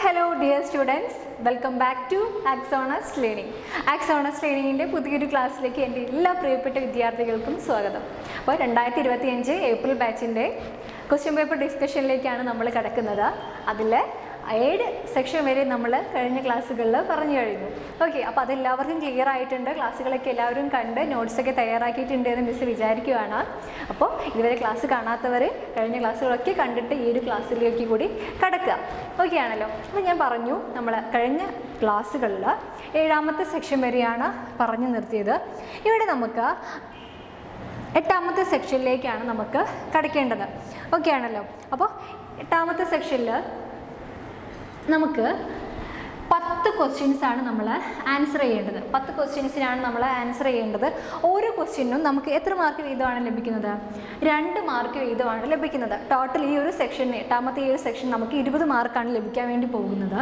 Hello dear students, welcome back to Axonus Learning. Axonus Learning പുതിയൊരു ക്ലാസ്സിലേക്ക് എൻ്റെ എല്ലാ പ്രിയപ്പെട്ട വിദ്യാർത്ഥികൾക്കും സ്വാഗതം. അപ്പോൾ 2025 ഏപ്രിൽ ബാച്ചിൻ്റെ ക്വസ്റ്റ്യൻ പേപ്പർ ഡിസ്കഷനിലേക്കാണ് നമ്മൾ കടക്കുന്നത്. അതിൽ 7 സെക്ഷൻ വരെ നമ്മൾ കഴിഞ്ഞ ക്ലാസ്സുകളിൽ പറഞ്ഞു കഴിഞ്ഞു. ഓക്കെ, അപ്പോൾ അതെല്ലാവർക്കും ക്ലിയർ ആയിട്ടുണ്ട്. ക്ലാസ്സുകളൊക്കെ എല്ലാവരും കണ്ട് നോട്ട്സൊക്കെ തയ്യാറാക്കിയിട്ടുണ്ട് എന്ന് മിസ് വിചാരിക്കുകയാണ്. അപ്പോൾ ഇതുവരെ ക്ലാസ് കാണാത്തവർ കഴിഞ്ഞ ക്ലാസ്സുകളൊക്കെ കണ്ടിട്ട് ഈ ഒരു ക്ലാസ്സിലേക്ക് കൂടി കടക്കുക. ഓക്കെ ആണല്ലോ. അപ്പോൾ ഞാൻ പറഞ്ഞു നമ്മൾ കഴിഞ്ഞ ക്ലാസ്സുകളിൽ 7ാമത്തെ സെക്ഷൻ വരെയാണ് പറഞ്ഞു നിർത്തിയത്. ഇവിടെ നമുക്ക് 8ാമത്തെ സെക്ഷനിലേക്കാണ് നമുക്ക് കടക്കേണ്ടത്. ഓക്കെ ആണല്ലോ. അപ്പോൾ 8ാമത്തെ സെക്ഷനിൽ നമുക്ക് 10 ക്വസ്റ്റ്യൻസാണ് നമ്മൾ ആൻസർ ചെയ്യേണ്ടത്. 10 ക്വസ്റ്റ്യൻസിനാണ് നമ്മൾ ആൻസർ ചെയ്യേണ്ടത്. ഓരോ ക്വസ്റ്റ്യനും നമുക്ക് എത്ര മാർക്ക് വീതമാണ് ലഭിക്കുന്നത്? 2 മാർക്ക് വീതമാണ് ലഭിക്കുന്നത്. ടോട്ടൽ ഈ ഒരു സെക്ഷന് 8ാമത്തെ ഈ ഒരു സെക്ഷൻ നമുക്ക് 20 മാർക്കാണ് ലഭിക്കാൻ വേണ്ടി പോകുന്നത്.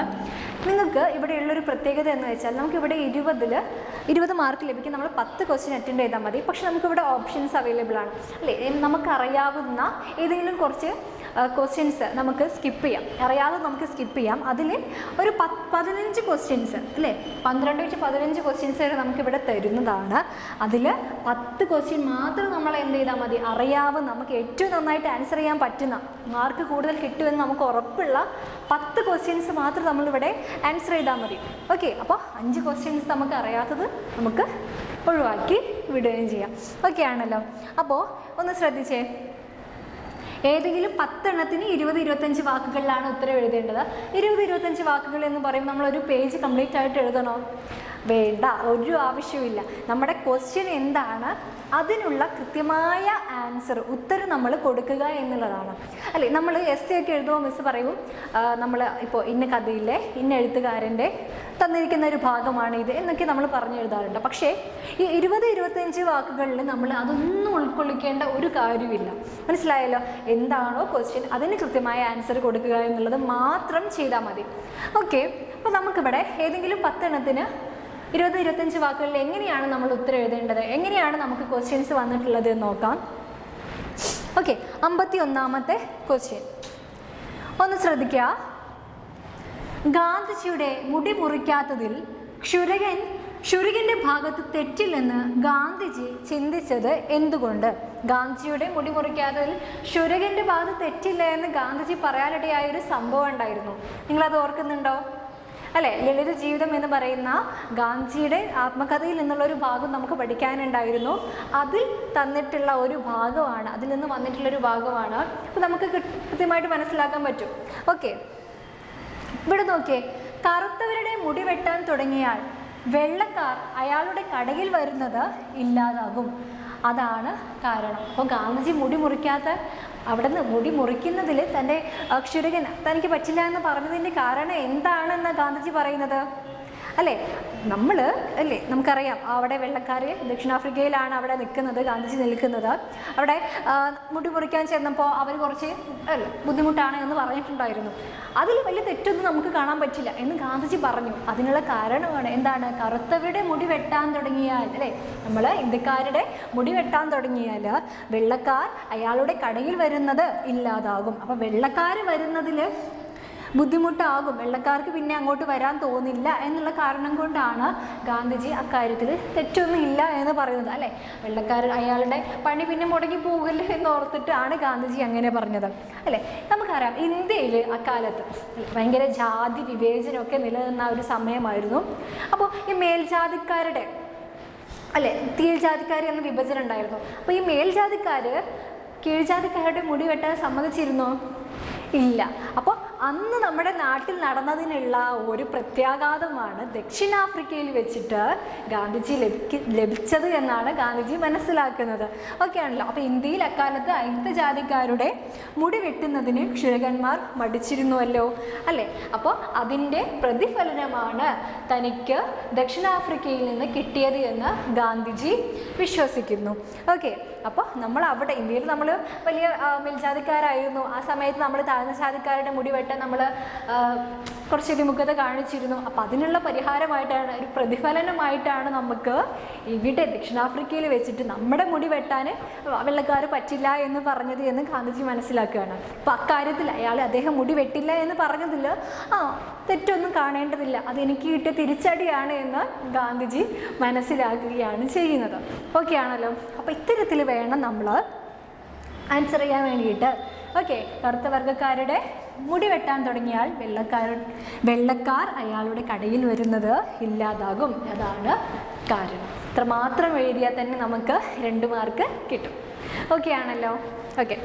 നിങ്ങൾക്ക് ഇവിടെയുള്ളൊരു പ്രത്യേകത എന്ന് വെച്ചാൽ നമുക്കിവിടെ 20 മാർക്ക് ലഭിക്കും. നമ്മൾ 10 ക്വസ്റ്റ്യൻ അറ്റൻഡ് ചെയ്താൽ മതി. പക്ഷെ നമുക്കിവിടെ ഓപ്ഷൻസ് അവൈലബിൾ ആണ് അല്ലേ? നമുക്കറിയാവുന്ന ഏതെങ്കിലും കുറച്ച് ക്വസ്റ്റ്യൻസ് നമുക്ക് സ്കിപ്പ് ചെയ്യാം. അറിയാതെ നമുക്ക് സ്കിപ്പ് ചെയ്യാം. അതിൽ ഒരു 15 ക്വസ്റ്റ്യൻസ് അല്ലേ, 12-15 ക്വസ്റ്റ്യൻസ് വരെ നമുക്കിവിടെ തരുന്നതാണ്. അതിൽ 10 ക്വസ്റ്റ്യൻ മാത്രം നമ്മൾ എന്ത് ചെയ്താൽ മതി? അറിയാവുന്ന, നമുക്ക് ഏറ്റവും നന്നായിട്ട് ആൻസർ ചെയ്യാൻ പറ്റുന്ന, മാർക്ക് കൂടുതൽ കിട്ടുമെന്ന് നമുക്ക് ഉറപ്പുള്ള 10 ക്വസ്റ്റ്യൻസ് മാത്രം നമ്മളിവിടെ ആൻസർ ചെയ്താൽ മതി. ഓക്കെ, അപ്പോൾ 5 ക്വസ്റ്റ്യൻസ് നമുക്ക് അറിയാത്തത് നമുക്ക് ഒഴിവാക്കി വിടുകയും ചെയ്യാം. ഓക്കെ ആണല്ലോ. അപ്പോൾ ഒന്ന് ശ്രദ്ധിച്ചേ, ഏതെങ്കിലും 10 എണ്ണത്തിന് 20-25 വാക്കുകളിലാണ് ഉത്തരം എഴുതേണ്ടത്. 20-25 വാക്കുകൾ എന്ന് പറയുമ്പോൾ നമ്മളൊരു പേജ് കംപ്ലീറ്റ് ആയിട്ട് എഴുതണോ? വേണ്ട, ഒരു ആവശ്യമില്ല. നമ്മുടെ ക്വസ്റ്റ്യൻ എന്താണ് അതിനുള്ള കൃത്യമായ ആൻസർ, ഉത്തരം നമ്മൾ കൊടുക്കുക എന്നുള്ളതാണ് അല്ലേ? നമ്മൾ എസ് ഒക്കെ എഴുതുമ്പോൾ മിസ് പറയും നമ്മൾ ഇപ്പോൾ ഇന്ന കഥയിലെ ഇന്ന എഴുത്തുകാരൻ്റെ തന്നിരിക്കുന്ന ഒരു ഭാഗമാണ് ഇത് എന്നൊക്കെ നമ്മൾ പറഞ്ഞു എഴുതാറുണ്ട്. പക്ഷേ ഈ 20-25 വാക്കുകളിൽ നമ്മൾ അതൊന്നും ഉൾക്കൊള്ളിക്കേണ്ട ഒരു കാര്യമില്ല. മനസ്സിലായല്ലോ? എന്താണോ ക്വസ്റ്റ്യൻ അതിന് കൃത്യമായ ആൻസർ കൊടുക്കുക എന്നുള്ളത് മാത്രം ചെയ്താൽ മതി. ഓക്കെ, അപ്പോൾ നമുക്കിവിടെ ഏതെങ്കിലും 10 എണ്ണത്തിന് 20-25 വാക്കുകളിൽ എങ്ങനെയാണ് നമ്മൾ ഉത്തരം എഴുതേണ്ടത്, എങ്ങനെയാണ് നമുക്ക് ക്വസ്റ്റ്യൻസ് വന്നിട്ടുള്ളത് എന്ന് നോക്കാം. ഓക്കെ, 51ാമത്തെ ക്വസ്റ്റ്യൻ ഒന്ന് ശ്രദ്ധിക്കുക. ഗാന്ധിജിയുടെ മുടി മുറിക്കാത്തതിൽ ക്ഷുരകന്റെ ഭാഗത്ത് തെറ്റില്ലെന്ന് ഗാന്ധിജി ചിന്തിച്ചത് എന്തുകൊണ്ട്? ഗാന്ധിജിയുടെ മുടി മുറിക്കാത്തതിൽ ക്ഷുരകന്റെ ഭാഗത്ത് തെറ്റില്ല എന്ന് ഗാന്ധിജി പറയാനിടയായൊരു സംഭവം ഉണ്ടായിരുന്നു. നിങ്ങളത് ഓർക്കുന്നുണ്ടോ? അല്ലേ? ലളിത ജീവിതം എന്ന് പറയുന്ന ഗാന്ധിജിയുടെ ആത്മകഥയിൽ നിന്നുള്ളൊരു ഭാഗം നമുക്ക് പഠിക്കാനുണ്ടായിരുന്നു. അതിൽ തന്നിട്ടുള്ള ഒരു ഭാഗമാണ്, അതിൽ നിന്ന് വന്നിട്ടുള്ളൊരു ഭാഗമാണ്. അപ്പോൾ നമുക്ക് കൃത്യമായിട്ട് മനസ്സിലാക്കാൻ പറ്റും. ഓക്കെ, ഇവിടെ നോക്കിയേ, കറുത്തവരുടെ മുടി വെട്ടാൻ തുടങ്ങിയാൽ വെള്ളക്കാർ അയാളുടെ കടയിൽ വരുന്നത് ഇല്ലാതാകും. അതാണ് കാരണം. അപ്പോൾ ഗാന്ധിജി മുടി മുറിക്കാത്ത അവിടെ നിന്ന് മുടി മുറിക്കുന്നതിൽ തൻ്റെ ക്ഷുരകൻ തനിക്ക് പറ്റില്ല എന്ന് പറഞ്ഞതിൻ്റെ കാരണം എന്താണെന്ന് ഗാന്ധിജി പറയുന്നത് അല്ലേ? നമ്മൾ അല്ലേ, നമുക്കറിയാം അവിടെ വെള്ളക്കാർ ദക്ഷിണാഫ്രിക്കയിലാണ് അവിടെ നിൽക്കുന്നത്, ഗാന്ധിജി നിൽക്കുന്നത്. അവിടെ മുടി മുറിക്കാൻ ചെന്നപ്പോൾ അവർ കുറച്ച് ബുദ്ധിമുട്ടാണ് എന്ന് പറഞ്ഞിട്ടുണ്ടായിരുന്നു. അതിൽ വലിയ തെറ്റൊന്നും നമുക്ക് കാണാൻ പറ്റില്ല എന്ന് ഗാന്ധിജി പറഞ്ഞു. അതിനുള്ള കാരണമാണ് എന്താണ്? കറുത്തവരുടെ മുടി വെട്ടാൻ തുടങ്ങിയാൽ അല്ലേ, നമ്മൾ ഇന്ത്യക്കാരുടെ മുടി വെട്ടാൻ തുടങ്ങിയാൽ വെള്ളക്കാർ അയാളുടെ കടയിൽ വരുന്നത് ഇല്ലാതാകും. അപ്പോൾ വെള്ളക്കാർ വരുന്നതിൽ ബുദ്ധിമുട്ടാകും, വെള്ളക്കാർക്ക് പിന്നെ അങ്ങോട്ട് വരാൻ തോന്നില്ല എന്നുള്ള കാരണം കൊണ്ടാണ് ഗാന്ധിജി അക്കാര്യത്തിൽ തെറ്റൊന്നും ഇല്ല എന്ന് പറയുന്നത് അല്ലേ? വെള്ളക്കാർ അയാളുടെ പണി പിന്നെ മുടങ്ങി പോകില്ല എന്നോർത്തിട്ടാണ് ഗാന്ധിജി അങ്ങനെ പറഞ്ഞത് അല്ലേ? നമുക്കറിയാം ഇന്ത്യയിൽ അക്കാലത്ത് ഭയങ്കര ജാതി വിവേചനമൊക്കെ നിലനിന്ന ഒരു സമയമായിരുന്നു. അപ്പോൾ ഈ മേൽജാതിക്കാരുടെ അല്ലേ, കീഴ്ജാതിക്കാർ എന്ന വിഭജനം ഉണ്ടായിരുന്നു. അപ്പോൾ ഈ മേൽജാതിക്കാർ കീഴ്ജാതിക്കാരുടെ മുടി വെട്ടാൻ സമ്മതിച്ചിരുന്നോ? ഇല്ല. അപ്പോൾ അന്ന് നമ്മുടെ നാട്ടിൽ നടന്നതിനുള്ള ഒരു പ്രത്യാഘാതമാണ് ദക്ഷിണാഫ്രിക്കയിൽ വെച്ചിട്ട് ഗാന്ധിജി ലഭിച്ചത് എന്നാണ് ഗാന്ധിജി മനസ്സിലാക്കുന്നത്. ഓക്കെ ആണല്ലോ. അപ്പോൾ ഇന്ത്യയിൽ അക്കാലത്ത് അയിത്തജാതിക്കാരുടെ മുടി വെട്ടുന്നതിന് ക്ഷുരകന്മാർ മടിച്ചിരുന്നുവല്ലോ അല്ലേ? അപ്പോൾ അതിൻ്റെ പ്രതിഫലനമാണ് തനിക്ക് ദക്ഷിണാഫ്രിക്കയിൽ നിന്ന് കിട്ടിയത് എന്ന് ഗാന്ധിജി വിശ്വസിക്കുന്നു. ഓക്കെ, അപ്പോൾ നമ്മൾ അവിടെ ഇന്ത്യയിൽ നമ്മൾ വലിയ മേൽജാതിക്കാരായിരുന്നു. ആ സമയത്ത് നമ്മൾ താഴ്ന്ന ജാതിക്കാരുടെ മുടി വെട്ടാൻ നമ്മൾ കുറച്ച് വിമുഖത കാണിച്ചിരുന്നു. അപ്പം അതിനുള്ള പരിഹാരമായിട്ടാണ്, ഒരു പ്രതിഫലനമായിട്ടാണ് നമുക്ക് ഇവിടെ ദക്ഷിണാഫ്രിക്കയിൽ വെച്ചിട്ട് നമ്മുടെ മുടി വെട്ടാൻ വെള്ളക്കാർ പറ്റില്ല എന്ന് പറഞ്ഞത് എന്ന് ഗാന്ധിജി മനസ്സിലാക്കുകയാണ്. അപ്പം അക്കാര്യത്തിൽ അദ്ദേഹം മുടി വെട്ടില്ല എന്ന് പറഞ്ഞതിൽ തെറ്റൊന്നും കാണേണ്ടതില്ല, അതെനിക്ക് കിട്ടിയ തിരിച്ചടിയാണ് എന്ന് ഗാന്ധിജി മനസ്സിലാക്കുകയാണ് ചെയ്യുന്നത്. ഓക്കെ ആണല്ലോ. അപ്പോൾ ഇത്തരത്തിൽ വേണം നമ്മൾ ആൻസർ ചെയ്യാൻ വേണ്ടിയിട്ട്. ഓക്കെ, കറുത്ത വർഗ്ഗക്കാരുടെ മുടി വെട്ടാൻ തുടങ്ങിയാൽ വെള്ളക്കാർ അയാളുടെ കടയിൽ വരുന്നത് ഇല്ലാതാകും, അതാണ് കാരണം. ഇത്ര മാത്രം എഴുതിയാൽ തന്നെ നമുക്ക് 2 മാർക്ക് കിട്ടും. ഓക്കെ ആണല്ലോ. ഓക്കെ,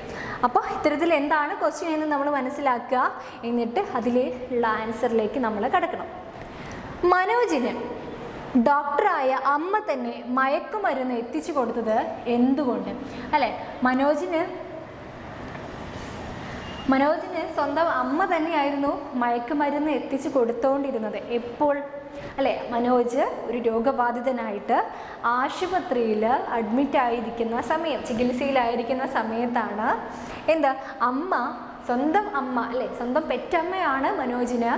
അപ്പോൾ ഇത്തരത്തിൽ എന്താണ് ക്വസ്റ്റ്യൻ എന്ന് നമ്മൾ മനസ്സിലാക്കുക, എന്നിട്ട് അതിലുള്ള ആൻസറിലേക്ക് നമ്മൾ കടക്കണം. മനോജിന് ഡോക്ടറായ അമ്മ തന്നെ മയക്കുമരുന്ന് എത്തിച്ചു കൊടുത്തത് എന്തുകൊണ്ട്? അല്ലേ, മനോജിന് സ്വന്തം അമ്മ തന്നെയായിരുന്നു മയക്കുമരുന്ന് എത്തിച്ചു കൊടുത്തുകൊണ്ടിരുന്നത്. എപ്പോൾ? അല്ലേ, മനോജ് ഒരു രോഗബാധിതനായിട്ട് ആശുപത്രിയിൽ അഡ്മിറ്റായിരിക്കുന്ന സമയം, ചികിത്സയിലായിരിക്കുന്ന സമയത്താണ് സ്വന്തം അമ്മ, അല്ലേ, സ്വന്തം പെറ്റമ്മയാണ് മനോജിന്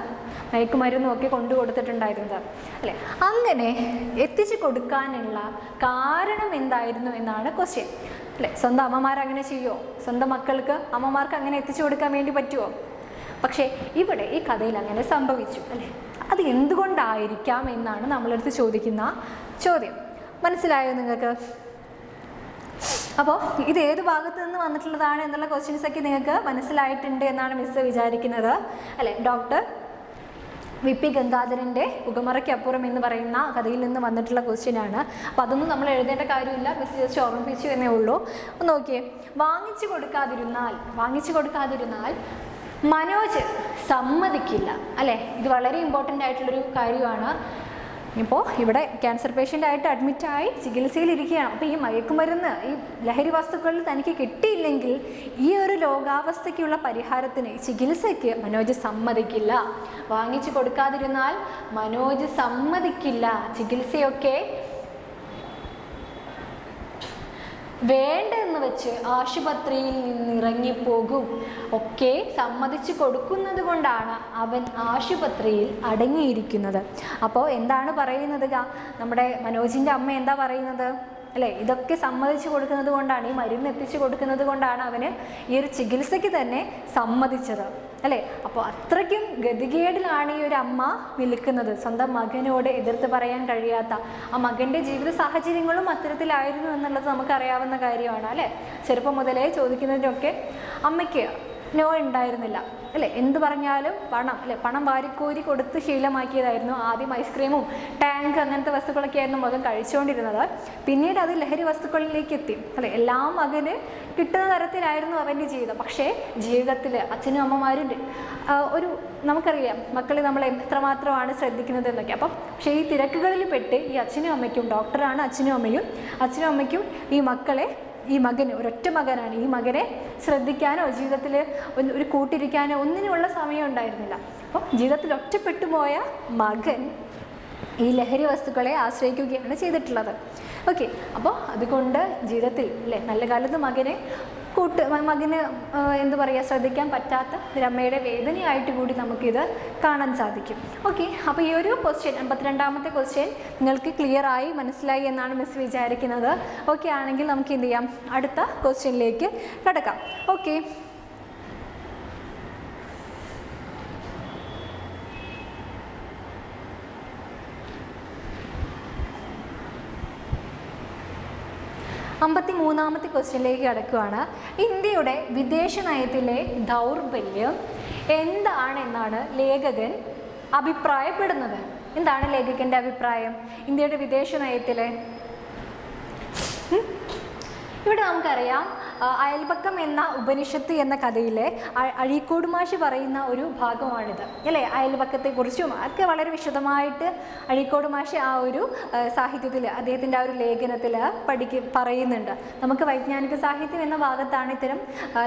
മയക്കുമരുന്നൊക്കെ കൊണ്ടു കൊടുത്തിട്ടുണ്ടായിരുന്നത്. അല്ലേ, അങ്ങനെ എത്തിച്ചു കൊടുക്കാനുള്ള കാരണം എന്തായിരുന്നു എന്നാണ് ക്വസ്റ്റ്യൻ. അല്ലേ, സ്വന്തം അമ്മമാരങ്ങനെ ചെയ്യുമോ? സ്വന്തം മക്കൾക്ക് അമ്മമാർക്ക് അങ്ങനെ എത്തിച്ചു കൊടുക്കാൻ വേണ്ടി പറ്റുമോ? പക്ഷേ ഇവിടെ ഈ കഥയിൽ അങ്ങനെ സംഭവിച്ചു. അല്ലേ, അത് എന്തുകൊണ്ടായിരിക്കാം എന്നാണ് നമ്മളെടുത്ത് ചോദിക്കുന്ന ചോദ്യം. മനസ്സിലായോ നിങ്ങൾക്ക്? അപ്പോൾ ഇത് ഏത് ഭാഗത്ത് നിന്ന് വന്നിട്ടുള്ളതാണ് എന്നുള്ള ക്വസ്റ്റ്യൻസൊക്കെ നിങ്ങൾക്ക് മനസ്സിലായിട്ടുണ്ട് എന്നാണ് മിസ്സ് വിചാരിക്കുന്നത്. അല്ലേ, ഡോക്ടർ വി.പി. ഗംഗാധരൻ്റെ പുകമറയ്ക്കപ്പുറം എന്ന് പറയുന്ന കഥയിൽ നിന്ന് വന്നിട്ടുള്ള ക്വസ്റ്റ്യനാണ്. അപ്പോൾ അതൊന്നും നമ്മൾ എഴുതേണ്ട കാര്യമില്ല, മിസ് ജസ്റ്റ് ഓർമ്മിപ്പിച്ചു എന്നേ ഉള്ളൂ. ഒന്ന് നോക്കിയേ, വാങ്ങിച്ചു കൊടുക്കാതിരുന്നാൽ മനോജ് സമ്മതിക്കില്ല. അല്ലേ, ഇത് വളരെ ഇമ്പോർട്ടൻ്റ് ആയിട്ടുള്ളൊരു കാര്യമാണ്. ഇപ്പോൾ ഇവിടെ ക്യാൻസർ പേഷ്യൻ്റായിട്ട് അഡ്മിറ്റായി ചികിത്സയിലിരിക്കുകയാണ്. അപ്പോൾ ഈ മയക്കുമരുന്ന്, ഈ ലഹരി വസ്തുക്കളിൽ തനിക്ക് കിട്ടിയില്ലെങ്കിൽ ഈ ഒരു രോഗാവസ്ഥയ്ക്കുള്ള പരിഹാരത്തിന്, ചികിത്സയ്ക്ക് മനോജ് സമ്മതിക്കില്ല. വാങ്ങിച്ചു കൊടുക്കാതിരുന്നാൽ മനോജ് സമ്മതിക്കില്ല. ചികിത്സയൊക്കെ വേണ്ടെന്ന് വെച്ച് ആശുപത്രിയിൽ നിന്നിറങ്ങിപ്പോകും. ഒക്കെ സമ്മതിച്ചു കൊടുക്കുന്നത് കൊണ്ടാണ് അവൻ ആശുപത്രിയിൽ അടങ്ങിയിരിക്കുന്നത്. അപ്പോൾ എന്താണ് പറയുന്നത്? നമ്മുടെ മനോജിൻ്റെ അമ്മ എന്താ പറയുന്നത്? അല്ലേ, ഇതൊക്കെ സമ്മതിച്ചു കൊടുക്കുന്നത് കൊണ്ടാണ്, ഈ മരുന്ന് എത്തിച്ചു കൊടുക്കുന്നത് കൊണ്ടാണ് അവന് ഈ ഒരു ചികിത്സയ്ക്ക് തന്നെ സമ്മതിച്ചത്. അല്ലേ, അപ്പോൾ അത്രയ്ക്കും ഗതികേടിലാണ് ഈ ഒരു അമ്മ നിൽക്കുന്നത്. സ്വന്തം മകനോട് എതിർത്ത് പറയാൻ കഴിയാത്ത, ആ മകൻ്റെ ജീവിത സാഹചര്യങ്ങളും അത്തരത്തിലായിരുന്നു എന്നുള്ളത് നമുക്കറിയാവുന്ന കാര്യമാണ്. അല്ലേ, ചെറുപ്പം മുതലേ ചോദിക്കുന്നതിനൊക്കെ അമ്മയ്ക്ക് നോ ഉണ്ടായിരുന്നില്ല. അല്ലേ, എന്ത് പറഞ്ഞാലും പണം വാരിക്കോരി കൊടുത്ത് ശീലമാക്കിയതായിരുന്നു. ആദ്യം ഐസ്ക്രീമും ടാങ്ക് അങ്ങനത്തെ വസ്തുക്കളൊക്കെ ആയിരുന്നു മകൻ കഴിച്ചുകൊണ്ടിരുന്നത്. പിന്നീട് അത് ലഹരി വസ്തുക്കളിലേക്ക് എത്തി. അല്ലേ, എല്ലാ മകന് കിട്ടുന്ന തരത്തിലായിരുന്നു അവൻ്റെ ജീവിതം. പക്ഷേ ജീവിതത്തിൽ അച്ഛനും അമ്മമാരും നമുക്കറിയാം മക്കളെ നമ്മൾ എത്രമാത്രമാണ് ശ്രദ്ധിക്കുന്നത് എന്നൊക്കെ. അപ്പം പക്ഷേ ഈ തിരക്കുകളിൽ പെട്ട് ഈ അച്ഛനും അമ്മയ്ക്കും, ഡോക്ടറാണ് അച്ഛനും അമ്മയ്ക്കും ഈ മകന് ഒരൊറ്റ മകനാണ്, ഈ മകനെ ശ്രദ്ധിക്കാനോ ജീവിതത്തിൽ ഒരു കൂട്ടിരിക്കാനോ ഒന്നിനുമുള്ള സമയം ഉണ്ടായിരുന്നില്ല. അപ്പോൾ ജീവിതത്തിൽ ഒറ്റപ്പെട്ടു പോയ മകൻ ഈ ലഹരി വസ്തുക്കളെ ആശ്രയിക്കുകയാണ് ചെയ്തിട്ടുള്ളത്. ഓക്കെ, അപ്പോൾ അതുകൊണ്ട് ജീവിതത്തിൽ അല്ലേ നല്ല കാലത്ത് മകന് ശ്രദ്ധിക്കാൻ പറ്റാത്ത ഒരമ്മയുടെ വേദനയായിട്ട് കൂടി നമുക്കിത് കാണാൻ സാധിക്കും. ഓക്കെ, അപ്പോൾ ഈ ഒരു ക്വസ്റ്റ്യൻ 52ാമത്തെ ക്വസ്റ്റ്യൻ നിങ്ങൾക്ക് ക്ലിയറായി മനസ്സിലായി എന്നാണ് മിസ് വിചാരിക്കുന്നത്. ഓക്കെ ആണെങ്കിൽ നമുക്ക് എന്ത് ചെയ്യാം, അടുത്ത ക്വസ്റ്റ്യനിലേക്ക് കടക്കാം. ഓക്കെ, ാമത്തെ ക്വസ്റ്റ്യനിലേക്ക് കടക്കുകയാണ്. ഇന്ത്യയുടെ വിദേശ നയത്തിലെ ദൗർബല്യം എന്താണെന്നാണ് ലേഖകൻ അഭിപ്രായപ്പെടുന്നത്? എന്താണ് ലേഖകൻ്റെ അഭിപ്രായം ഇന്ത്യയുടെ വിദേശ നയത്തിലെ? ഇവിടെ നമുക്കറിയാം അയൽപക്കം എന്ന ഉപനിഷത്ത് എന്ന കഥയിലെ അഴീക്കോട് മാഷ് പറയുന്ന ഒരു ഭാഗമാണിത്. അല്ലേ, അയൽപക്കത്തെക്കുറിച്ചും ഒക്കെ വളരെ വിശദമായിട്ട് അഴീക്കോട് മാഷ് ആ ഒരു സാഹിത്യത്തിൽ, അദ്ദേഹത്തിൻ്റെ ആ ഒരു ലേഖനത്തിൽ പറയുന്നുണ്ട്. നമുക്ക് വൈജ്ഞാനിക സാഹിത്യം എന്ന ഭാഗത്താണ് ഇത്തരം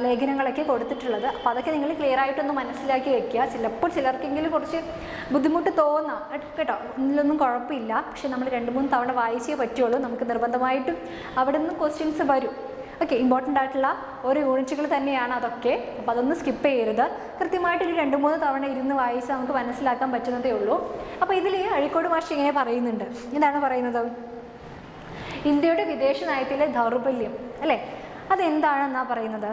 ലേഖനങ്ങളൊക്കെ കൊടുത്തിട്ടുള്ളത്. അപ്പോൾ അതൊക്കെ നിങ്ങൾ ക്ലിയർ ആയിട്ടൊന്ന് മനസ്സിലാക്കി വെക്കുക. ചിലപ്പോൾ ചിലർക്കെങ്കിലും കുറച്ച് ബുദ്ധിമുട്ട് തോന്നാം കേട്ടോ, ഇതിലൊന്നും കുഴപ്പമില്ല. പക്ഷെ നമ്മൾ 2-3 തവണ വായിച്ചേ പറ്റുള്ളൂ. നമുക്ക് നിർബന്ധമായിട്ടും അവിടെ നിന്ന് ക്വസ്റ്റ്യൻസ് വരും. ഓക്കെ, ഇമ്പോർട്ടൻ്റ് ആയിട്ടുള്ള ഓരോ യൂണിറ്റുകൾ തന്നെയാണ് അതൊക്കെ. അപ്പോൾ അതൊന്നും സ്കിപ്പ് ചെയ്യരുത്. കൃത്യമായിട്ടൊരു 2-3 തവണ ഇരുന്ന് വായിച്ച് നമുക്ക് മനസ്സിലാക്കാൻ പറ്റുന്നതേ ഉള്ളൂ. അപ്പോൾ ഇതിൽ അഴീക്കോട് മാഷ് ഇങ്ങനെ പറയുന്നുണ്ട്. എന്താണ് പറയുന്നത്? ഇന്ത്യയുടെ വിദേശ നയത്തിലെ ദൗർബല്യം അല്ലേ, അതെന്താണെന്നാണ് പറയുന്നത്.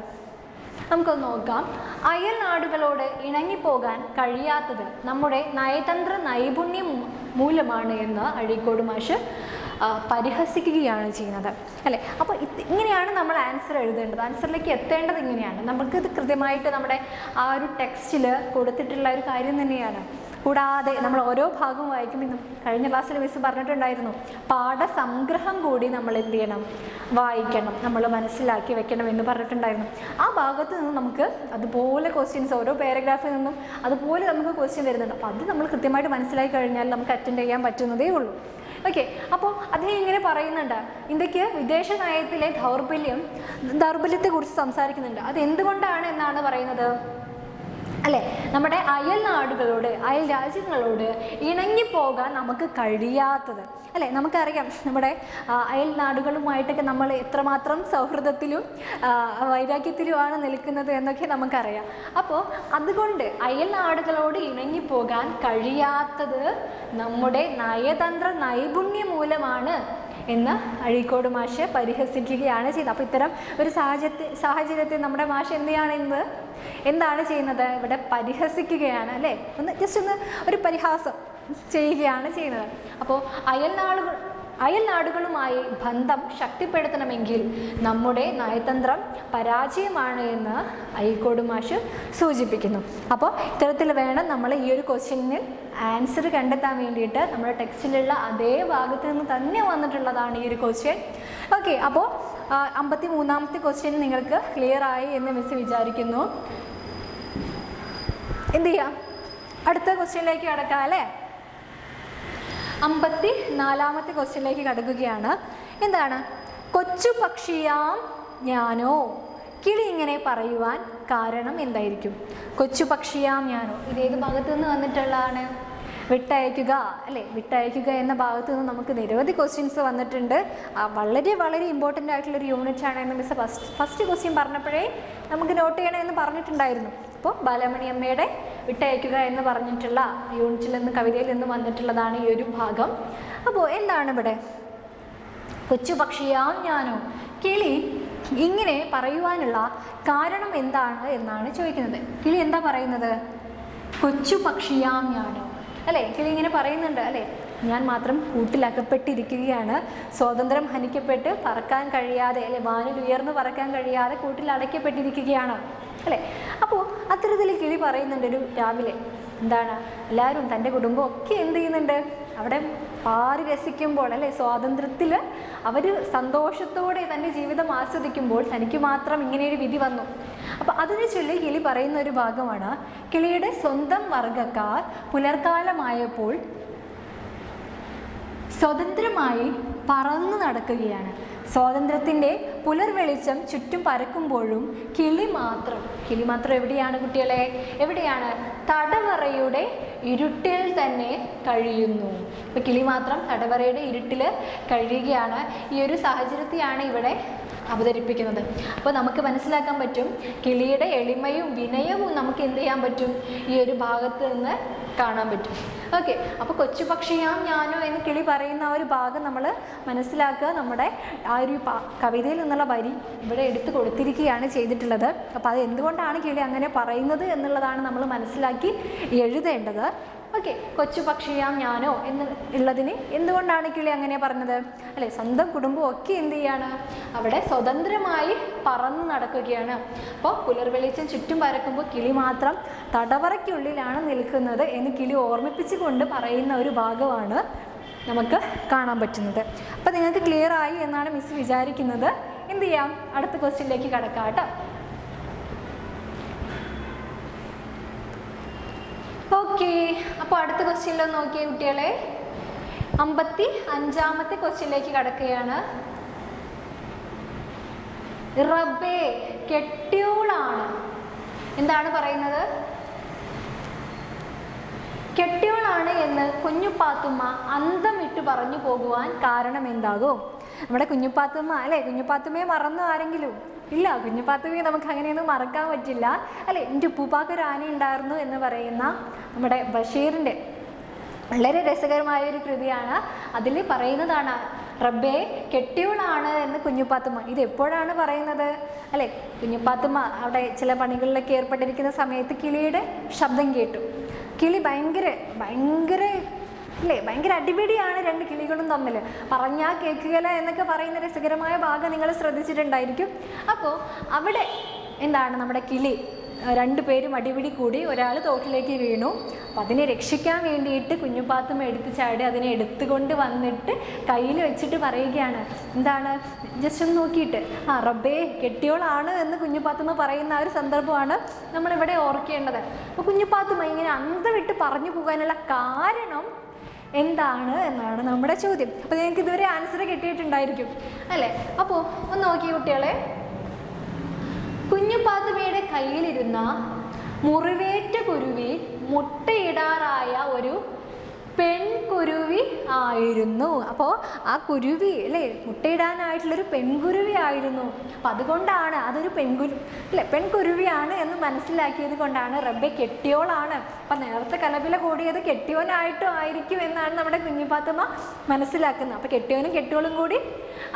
നമുക്കൊന്ന് നോക്കാം. അയൽ നാടുകളോട് ഇണങ്ങിപ്പോകാൻ കഴിയാത്തത് നമ്മുടെ നയതന്ത്ര നൈപുണ്യം മൂലമാണ് എന്ന് അഴീക്കോട് മാഷ് പരിഹസിക്കുകയാണ് ചെയ്യുന്നത് അല്ലേ. അപ്പോൾ ഇങ്ങനെയാണ് നമ്മൾ ആൻസർ എഴുതേണ്ടത്. ആൻസറിലേക്ക് എത്തേണ്ടത് ഇങ്ങനെയാണ്. നമുക്കിത് കൃത്യമായിട്ട് നമ്മുടെ ആ ഒരു ടെക്സ്റ്റിൽ കൊടുത്തിട്ടുള്ള ഒരു കാര്യം തന്നെയാണ്. കൂടാതെ നമ്മൾ ഓരോ ഭാഗവും വായിക്കുമ്പോൾ കഴിഞ്ഞ ക്ലാസ്സിൽ മിസ് പറഞ്ഞിട്ടുണ്ടായിരുന്നു, പാഠസംഗ്രഹം കൂടി നമ്മൾ എന്ത് ചെയ്യണം, വായിക്കണം, നമ്മൾ മനസ്സിലാക്കി വെക്കണം എന്ന് പറഞ്ഞിട്ടുണ്ടായിരുന്നു. ആ ഭാഗത്ത് നിന്ന് നമുക്ക് അതുപോലെ ക്വസ്റ്റ്യൻസ് ഓരോ പാരഗ്രാഫിൽ നിന്നും അതുപോലെ നമുക്ക് ക്വസ്റ്റ്യൻ വരുന്നുണ്ട്. അപ്പോൾ അത് നമ്മൾ കൃത്യമായിട്ട് മനസ്സിലാക്കി കഴിഞ്ഞാൽ നമുക്ക് അറ്റൻഡ് ചെയ്യാൻ പറ്റുന്നതേ ഉള്ളൂ. ഓക്കെ, അപ്പോൾ അദ്ദേഹം ഇങ്ങനെ പറയുന്നുണ്ട്, ഇന്ത്യക്ക് വിദേശ നയത്തിലെ ദൗർബല്യത്തെക്കുറിച്ച് സംസാരിക്കുന്നുണ്ട്. അത് എന്തുകൊണ്ടാണ് എന്നാണ് പറയുന്നത് അല്ലേ. നമ്മുടെ അയൽ നാടുകളോട്, അയൽ രാജ്യങ്ങളോട് ഇണങ്ങിപ്പോകാൻ നമുക്ക് കഴിയാത്തത് അല്ലേ. നമുക്കറിയാം നമ്മുടെ അയൽ നാടുകളുമായിട്ടൊക്കെ നമ്മൾ എത്രമാത്രം സൗഹൃദത്തിലും വൈരാഗ്യത്തിലുമാണ് നിൽക്കുന്നത് എന്നൊക്കെ നമുക്കറിയാം. അപ്പോൾ അതുകൊണ്ട് അയൽ നാടുകളോട് ഇണങ്ങിപ്പോകാൻ കഴിയാത്തത് നമ്മുടെ നയതന്ത്ര നൈപുണ്യം മൂലമാണ് എന്ന് അഴീക്കോട് മാഷ് പരിഹസിക്കുകയാണ് ചെയ്യുന്നത്. അപ്പോൾ ഇത്തരം ഒരു സാഹചര്യത്തിൽ നമ്മുടെ മാഷ് എന്താണ് ചെയ്യുന്നത്? ഇവിടെ പരിഹസിക്കുകയാണ് അല്ലേ. ജസ്റ്റ് ഒരു പരിഹാസം ചെയ്യുകയാണ് ചെയ്യുന്നത്. അപ്പോൾ അയൽ നാടുകളുമായി ബന്ധം ശക്തിപ്പെടുത്തണമെങ്കിൽ നമ്മുടെ നയതന്ത്രം പരാജയമാണ് എന്ന് അഴീക്കോട് മാഷ് സൂചിപ്പിക്കുന്നു. അപ്പോൾ ഇത്തരത്തിൽ വേണം നമ്മൾ ഈ ഒരു ക്വസ്റ്റ്യനിൽ ആൻസർ കണ്ടെത്താൻ വേണ്ടിയിട്ട്. നമ്മുടെ ടെക്സ്റ്റിലുള്ള അതേ ഭാഗത്ത് നിന്ന് തന്നെ വന്നിട്ടുള്ളതാണ് ഈ ഒരു ക്വസ്റ്റ്യൻ. ഓക്കെ, അപ്പോൾ 53ാമത്തെ ക്വസ്റ്റ്യൻ നിങ്ങൾക്ക് ക്ലിയർ ആയി എന്ന് മിസ് വിചാരിക്കുന്നു. എന്ത് ചെയ്യാം, അടുത്ത ക്വസ്റ്റ്യനിലേക്ക് കടക്കാം അല്ലേ. 54ാമത്തെ ക്വസ്റ്റ്യനിലേക്ക് കടക്കുകയാണ്. എന്താണ്? കൊച്ചു പക്ഷിയാം ഞാനോ, കിളി ഇങ്ങനെ പറയുവാൻ കാരണം എന്തായിരിക്കും? കൊച്ചു പക്ഷിയാം ഞാനോ, ഇതേത് ഭാഗത്തു നിന്ന് വന്നിട്ടുള്ളതാണ്? വിട്ടയക്കുക അല്ലേ. വിട്ടയക്കുക എന്ന ഭാഗത്തു നിന്ന് നമുക്ക് നിരവധി ക്വസ്റ്റ്യൻസ് വന്നിട്ടുണ്ട്. വളരെ വളരെ ഇമ്പോർട്ടൻ്റ് ആയിട്ടുള്ളൊരു യൂണിറ്റ് ആണ് എന്ന് മിസ് ഫസ്റ്റ് ക്വസ്റ്റ്യൻ പറഞ്ഞപ്പോഴേ നമുക്ക് നോട്ട് ചെയ്യണമെന്ന് പറഞ്ഞിട്ടുണ്ടായിരുന്നു. അപ്പോൾ ബാലമണി അമ്മയുടെ വിട്ടയക്കുക എന്ന് പറഞ്ഞിട്ടുള്ള യൂണിറ്റിൽ നിന്ന്, കവിതയിൽ നിന്ന് വന്നിട്ടുള്ളതാണ് ഈ ഒരു ഭാഗം. അപ്പോൾ എന്താണ് ഇവിടെ? കൊച്ചു പക്ഷിയാം ഞാനോ, കിളി ഇങ്ങനെ പറയുവാനുള്ള കാരണം എന്താണ് എന്നാണ് ചോദിക്കുന്നത്. കിളി എന്താ പറയുന്നത്? കൊച്ചു പക്ഷിയാം ഞാനോ അല്ലേ. കിളി ഇങ്ങനെ പറയുന്നുണ്ട് അല്ലേ, ഞാൻ മാത്രം കൂട്ടിലകപ്പെട്ടിരിക്കുകയാണ്, സ്വാതന്ത്ര്യം ഹനിക്കപ്പെട്ട് പറക്കാൻ കഴിയാതെ അല്ലെ, വാനിൽ ഉയർന്നു പറക്കാൻ കഴിയാതെ കൂട്ടിൽ അടയ്ക്കപ്പെട്ടിരിക്കുകയാണ് അല്ലേ. അപ്പോൾ അത്തരത്തിൽ കിളി പറയുന്നുണ്ട് ഒരു രാവിലെ. എന്താണ്? എല്ലാവരും തൻ്റെ കുടുംബം ഒക്കെ എന്ത് ചെയ്യുന്നുണ്ട്, അവിടെ പാറി രസിക്കുമ്പോൾ അല്ലേ, സ്വാതന്ത്ര്യത്തിൽ അവർ സന്തോഷത്തോടെ തൻ്റെ ജീവിതം ആസ്വദിക്കുമ്പോൾ തനിക്ക് മാത്രം ഇങ്ങനെയൊരു വിധി വന്നു. അപ്പോൾ അതിനെ ചൊല്ലി കിളി പറയുന്ന ഒരു ഭാഗമാണ്, കിളിയുടെ സ്വന്തം വർഗ്ഗക്കാർ പുലർക്കാലമായപ്പോൾ സ്വതന്ത്രമായി പറന്നു നടക്കുകയാണ്. സ്വാതന്ത്ര്യത്തിൻ്റെ പുലർവെളിച്ചം ചുറ്റും പരക്കുമ്പോഴും കിളി മാത്രം എവിടെയാണ് കുട്ടികളെ? എവിടെയാണ്? തടവറയുടെ ഇരുട്ടിൽ തന്നെ കഴിയുന്നു. ഇപ്പോൾ കിളി മാത്രം തടവറയുടെ ഇരുട്ടിൽ കഴിയുകയാണ്. ഈ ഒരു സാഹചര്യത്തെയാണ് ഇവിടെ അവതരിപ്പിക്കുന്നത്. അപ്പോൾ നമുക്ക് മനസ്സിലാക്കാൻ പറ്റും, കിളിയുടെ എളിമയും വിനയവും നമുക്ക് എന്ത് ചെയ്യാൻ പറ്റും, ഈ ഒരു ഭാഗത്ത് നിന്ന് കാണാൻ പറ്റും. ഓക്കെ, അപ്പോൾ കൊച്ചു പക്ഷിയാം ഞാനോ എന്ന് കിളി പറയുന്ന ആ ഒരു ഭാഗം നമ്മൾ മനസ്സിലാക്കുക. നമ്മുടെ ആ ഒരു കവിതയിൽ നിന്നുള്ള വരി ഇവിടെ എടുത്തു കൊടുത്തിരിക്കുകയാണ് ചെയ്തിട്ടുള്ളത്. അപ്പോൾ അത് എന്തുകൊണ്ടാണ് കിളി അങ്ങനെ പറയുന്നത് എന്നുള്ളതാണ് നമ്മൾ മനസ്സിലാക്കി എഴുതേണ്ടത്. ഓക്കെ, കൊച്ചു പക്ഷിയാം ഞാനോ എന്നുള്ളതിന് എന്തുകൊണ്ടാണ് കിളി അങ്ങനെ പറഞ്ഞത് അല്ലേ? സ്വന്തം കുടുംബം ഒക്കെ എന്ത് ചെയ്യാണ്, അവിടെ സ്വതന്ത്രമായി പറന്നു നടക്കുകയാണ്. അപ്പോൾ പുലർവെളിച്ചം ചുറ്റും പരക്കുമ്പോൾ കിളി മാത്രം തടവറയ്ക്കുള്ളിലാണ് നിൽക്കുന്നത് എന്ന് കിളി ഓർമ്മിപ്പിച്ചുകൊണ്ട് പറയുന്ന ഒരു ഭാഗമാണ് നമുക്ക് കാണാൻ പറ്റുന്നത്. അപ്പോൾ നിങ്ങൾക്ക് ക്ലിയർ ആയി എന്നാണ് മിസ് വിചാരിക്കുന്നത്. എന്ത് ചെയ്യാം, അടുത്ത ക്വസ്റ്റ്യനിലേക്ക് കടക്കാം കേട്ടോ. ഓക്കെ, അപ്പോൾ അടുത്ത ക്വസ്റ്റ്യനിൽ നോക്കിയേ കുട്ടികളെ, 55ാമത്തെ ക്വസ്റ്റ്യനിലേക്ക് കടക്കുകയാണ്. റബ്ബേ കെട്ടിയോളാണ്. എന്താണ് പറയുന്നത്? കെട്ടിയോളാണ് എന്ന് കുഞ്ഞു പാത്തുമ്മ അന്തം വിട്ട് പറഞ്ഞു പോകുവാൻ കാരണം എന്താകും? നമ്മുടെ കുഞ്ഞുപാത്തുമ്മ അല്ലേ, കുഞ്ഞുപാത്തുമ്മയെ മറന്നു ആരെങ്കിലും? ഇല്ല, കുഞ്ഞുപാത്തുമ്മയെ നമുക്ക് അങ്ങനെയൊന്നും മറക്കാൻ പറ്റില്ല അല്ലേ. എൻ്റെ ഉപ്പൂപ്പാക്കൊരു ആന ഉണ്ടായിരുന്നു എന്ന് പറയുന്ന നമ്മുടെ ബഷീറിൻ്റെ വളരെ രസകരമായൊരു കൃതിയാണ്. അതിൽ പറയുന്നതാണ് റബ്ബേ കെട്ടിയോളാണ് എന്ന് കുഞ്ഞുപാത്തുമ്മ. ഇത് എപ്പോഴാണ് പറയുന്നത് അല്ലേ? കുഞ്ഞുപാത്തുമ്മ അവിടെ ചില പണികളിലൊക്കെ ഏർപ്പെട്ടിരിക്കുന്ന സമയത്ത് കിളിയുടെ ശബ്ദം കേട്ടു. കിളി ഭയങ്കര അല്ലേ, ഭയങ്കര അടിപിടിയാണ് രണ്ട് കിളികളും തമ്മിൽ. പറഞ്ഞാൽ കേൾക്കുകയില്ല എന്നൊക്കെ പറയുന്ന രസകരമായ ഭാഗം നിങ്ങൾ ശ്രദ്ധിച്ചിട്ടുണ്ടായിരിക്കും. അപ്പോൾ അവിടെ എന്താണ്, നമ്മുടെ കിളി രണ്ടുപേരും അടിപിടി കൂടി ഒരാൾ തോട്ടിലേക്ക് വീണു. അപ്പം അതിനെ രക്ഷിക്കാൻ വേണ്ടിയിട്ട് കുഞ്ഞുപാത്തുമ്മ എടുത്ത് ചാടി അതിനെ എടുത്തുകൊണ്ട് വന്നിട്ട് കയ്യിൽ വെച്ചിട്ട് പറയുകയാണ്, എന്താണ്, ജസ്റ്റ് ഒന്ന് നോക്കിയിട്ട് റബ്ബേ കെട്ടിയോളാണ് എന്ന് കുഞ്ഞുപാത്തുമ്മ പറയുന്ന ആ ഒരു സന്ദർഭമാണ് നമ്മളിവിടെ ഓർക്കേണ്ടത്. അപ്പോൾ കുഞ്ഞുപാത്തുമ്മ ഇങ്ങനെ അന്തം വിട്ട് പറഞ്ഞു പോകാനുള്ള കാരണം എന്താണ് എന്നാണ് നമ്മുടെ ചോദ്യം. അപ്പോൾ നിങ്ങൾക്ക് ഇതുവരെ ആൻസർ കിട്ടിയിട്ടുണ്ടായിരിക്കും അല്ലേ. അപ്പോൾ ഒന്ന് നോക്കി കുട്ടികളെ, കുഞ്ഞുപാത്തുമ്മയുടെ കയ്യിലിരുന്ന മുറിവേറ്റ കുരുവി മുട്ടയിടാറായ ഒരു പെൺകുരുവി ആയിരുന്നു. അപ്പോൾ ആ കുരുവി അല്ലേ മുട്ടയിടാനായിട്ടുള്ളൊരു പെൺകുരുവി ആയിരുന്നു. അപ്പം അതുകൊണ്ടാണ് അതൊരു പെൺകുരുവിയാണ് എന്ന് മനസ്സിലാക്കിയത് കൊണ്ടാണ് റബ്ബെ കെട്ടിയോളാണ്. അപ്പം നേരത്തെ കലപില കൂടിയത് കെട്ടിയോനായിട്ടും ആയിരിക്കും എന്നാണ് നമ്മുടെ കുഞ്ഞുപാത്തുമ്മ മനസ്സിലാക്കുന്നത്. അപ്പോൾ കെട്ടിയോനും കെട്ടിയോളും കൂടി